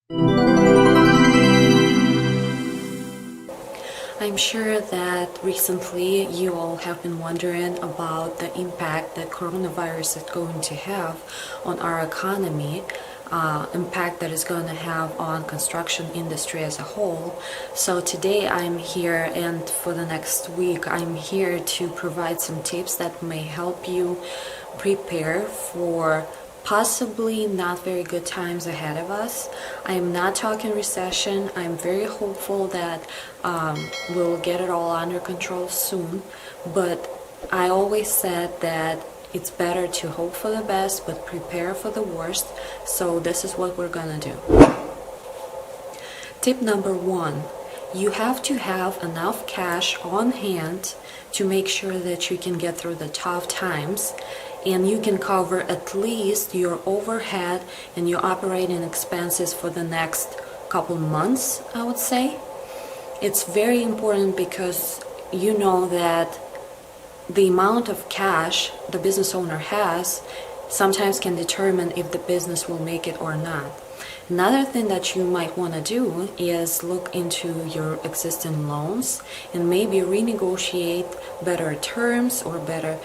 I'm sure that recently you all have been wondering about the impact that coronavirus is going to have on our economy, impact that it's going to have on construction industry as a whole. So today I'm here, and for the next week I'm here to provide some tips that may help you prepare for possibly not very good times ahead of us. I am not talking recession. I'm very hopeful that we'll get it all under control soon, but I always said that it's better to hope for the best but prepare for the worst. So this is what we're gonna do. Tip number one: you have to have enough cash on hand to make sure that you can get through the tough times, and you can cover at least your overhead and your operating expenses for the next couple months, I would say. It's very important because you know that the amount of cash the business owner has sometimes can determine if the business will make it or not. Another thing that you might want to do is look into your existing loans and maybe renegotiate better terms or better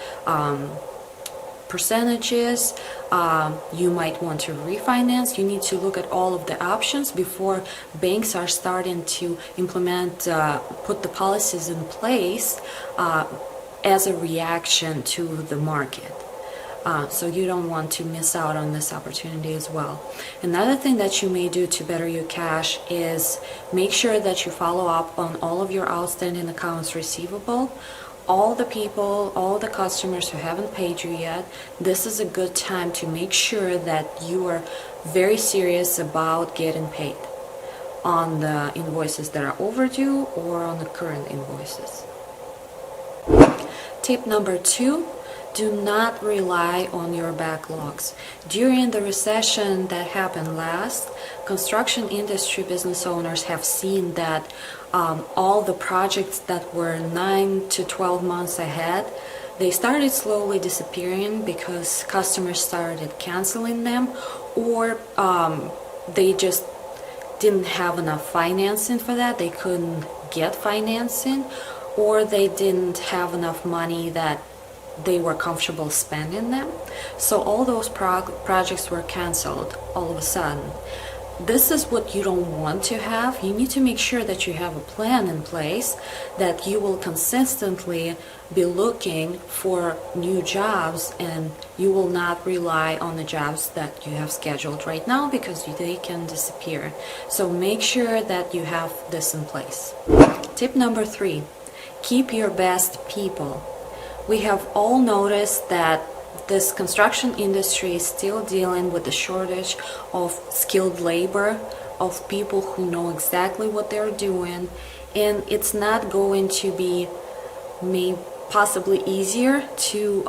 percentages. You might want to refinance. You need to look at all of the options before banks are starting to implement, put the policies in place as a reaction to the market. So you don't want to miss out on this opportunity as well. Another thing that you may do to better your cash is make sure that you follow up on all of your outstanding accounts receivable. All the people, all the customers who haven't paid you yet, this is a good time to make sure that you are very serious about getting paid on the invoices that are overdue or on the current invoices. Tip number two: do not rely on your backlogs. During the recession that happened last, construction industry business owners have seen that all the projects that were 9 to 12 months ahead, they started slowly disappearing because customers started canceling them, or they just didn't have enough financing for that. They couldn't get financing, or they didn't have enough money that they were comfortable spending them. So all those projects were canceled all of a sudden. This is what you don't want to have. You need to make sure that you have a plan in place, that you will consistently be looking for new jobs, and you will not rely on the jobs that you have scheduled right now because they can disappear. So make sure that you have this in place. Tip number three: keep your best people. We have all noticed that this construction industry is still dealing with the shortage of skilled labor, of people who know exactly what they're doing, and it's not going to be possibly easier to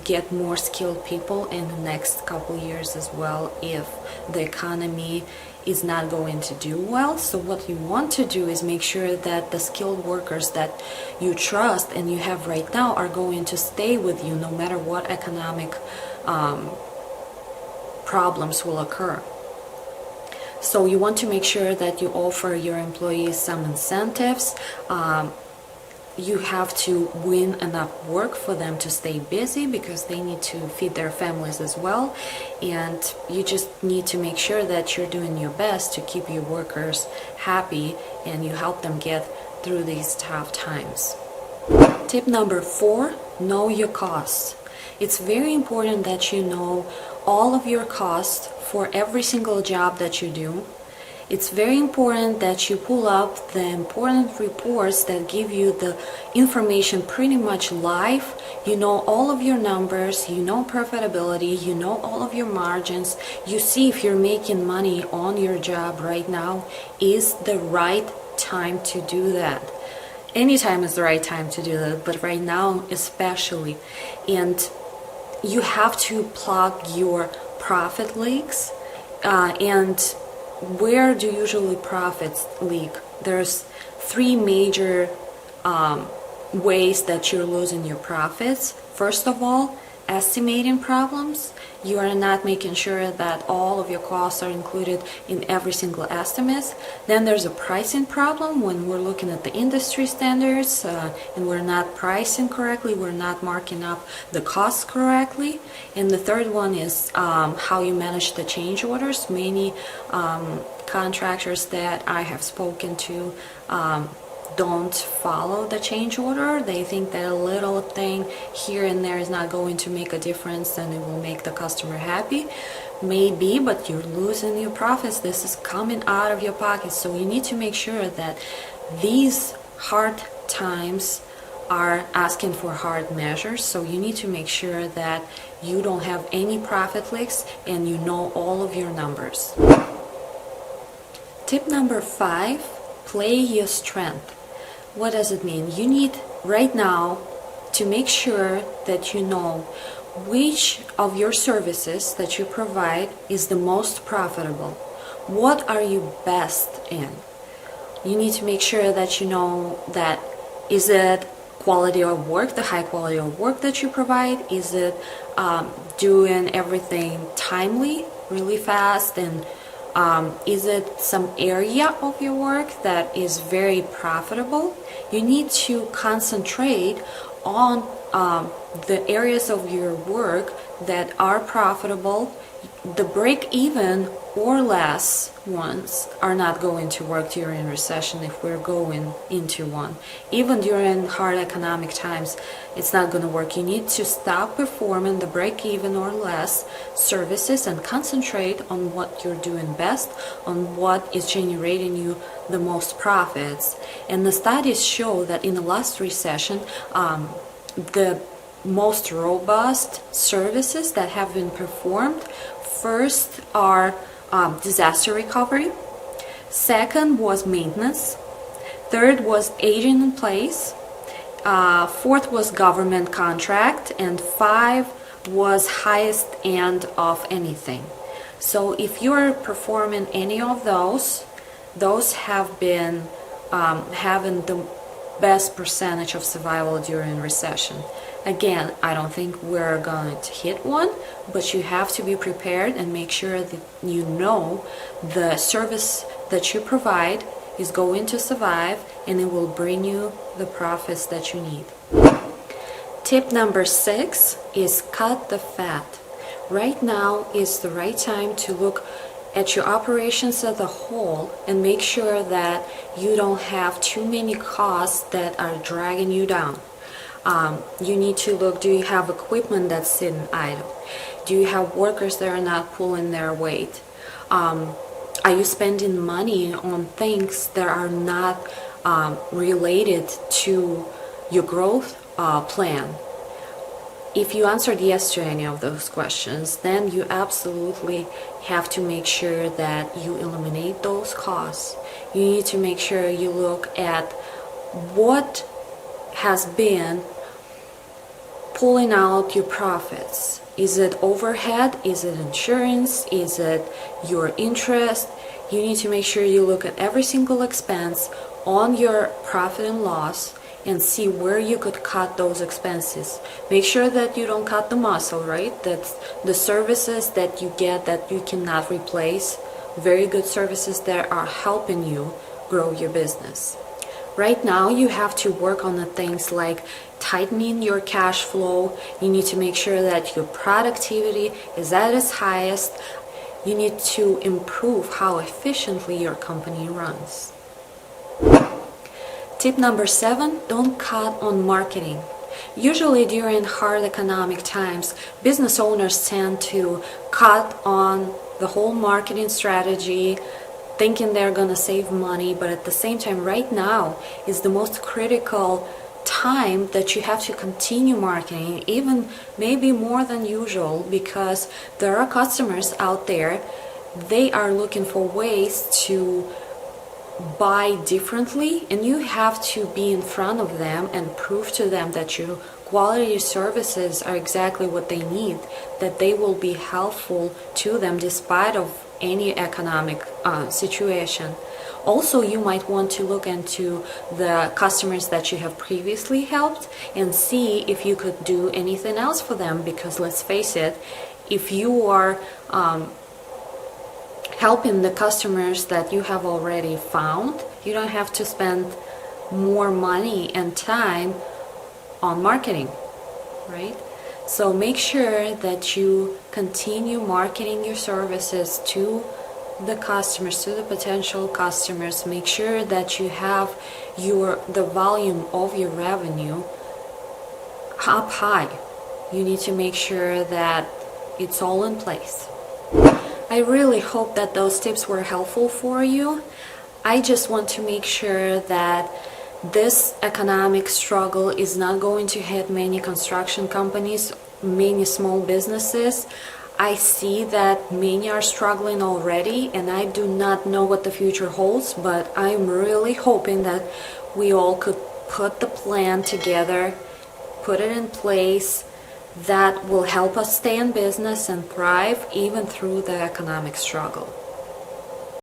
get more skilled people in the next couple years as well if the economy is not going to do well. So what you want to do is make sure that the skilled workers that you trust and you have right now are going to stay with you no matter what economic problems will occur. So you want to make sure that you offer your employees some incentives. You have to win enough work for them to stay busy because they need to feed their families as well, and you just need to make sure that you're doing your best to keep your workers happy and you help them get through these tough times. Tip number four: know your costs. It's very important that you know all of your costs for every single job that you do. It's very important that you pull up the important reports that give you the information pretty much live. You know all of your numbers, you know profitability, you know all of your margins. You see if you're making money on your job right now. Is the right time to do that? Anytime is the right time to do that, but right now especially. And you have to plug your profit leaks, and where do usually profits leak? There's three major ways that you're losing your profits. First of all, estimating problems. You are not making sure that all of your costs are included in every single estimate. Then there's a pricing problem when we're looking at the industry standards and we're not pricing correctly, we're not marking up the costs correctly. And the third one is how you manage the change orders. Many contractors that I have spoken to don't follow the change order. They think that a little thing here and there is not going to make a difference and it will make the customer happy. Maybe, but you're losing your profits. This is coming out of your pocket. So you need to make sure that these hard times are asking for hard measures. So you need to make sure that you don't have any profit leaks and you know all of your numbers. Tip number 5, play your strength. What does it mean? You need right now to make sure that you know which of your services that you provide is the most profitable. What are you best in? You need to make sure that you know that is it quality of work, the high quality of work that you provide? Is it doing everything timely, really fast, and is it some area of your work that is very profitable? You need to concentrate on the areas of your work that are profitable. The break-even or less ones are not going to work during recession if we're going into one. Even during hard economic times, it's not going to work. You need to stop performing the break-even or less services and concentrate on what you're doing best, on what is generating you the most profits. And the studies show that in the last recession, the most robust services that have been performed first are disaster recovery, second was maintenance, third was aging in place, fourth was government contract, and 5 was highest end of anything. So if you're performing any of those have been having the best percentage of survival during recession. Again, I don't think we're going to hit one, but you have to be prepared and make sure that you know the service that you provide is going to survive and it will bring you the profits that you need. Tip number 6 is cut the fat. Right now is the right time to look at your operations as a whole and make sure that you don't have too many costs that are dragging you down. You need to look, do you have equipment that's sitting idle? Do you have workers that are not pulling their weight? Are you spending money on things that are not related to your growth plan? If you answered yes to any of those questions, then you absolutely have to make sure that you eliminate those costs. You need to make sure you look at what has been pulling out your profits. Is it overhead? Is it insurance? Is it your interest? You need to make sure you look at every single expense on your profit and loss and see where you could cut those expenses. Make sure that you don't cut the muscle, right? That's the services that you get that you cannot replace. Very good services that are helping you grow your business. Right now, you have to work on the things like tightening your cash flow. You need to make sure that your productivity is at its highest. You need to improve how efficiently your company runs. Tip number 7, don't cut on marketing. Usually during hard economic times, business owners tend to cut on the whole marketing strategy, thinking they're going to save money, but at the same time, right now is the most critical time that you have to continue marketing, even maybe more than usual, because there are customers out there, they are looking for ways to buy differently, and you have to be in front of them and prove to them that your quality services are exactly what they need, that they will be helpful to them despite of any economic situation. Also, you might want to look into the customers that you have previously helped and see if you could do anything else for them, because let's face it, if you are helping the customers that you have already found, you don't have to spend more money and time on marketing, right? So make sure that you continue marketing your services to the customers, to the potential customers. Make sure that you have the volume of your revenue up high. You need to make sure that it's all in place. I really hope that those tips were helpful for you. I just want to make sure that this economic struggle is not going to hit many construction companies, many small businesses. I see that many are struggling already, and I do not know what the future holds, but I'm really hoping that we all could put the plan together, put it in place, that will help us stay in business and thrive even through the economic struggle.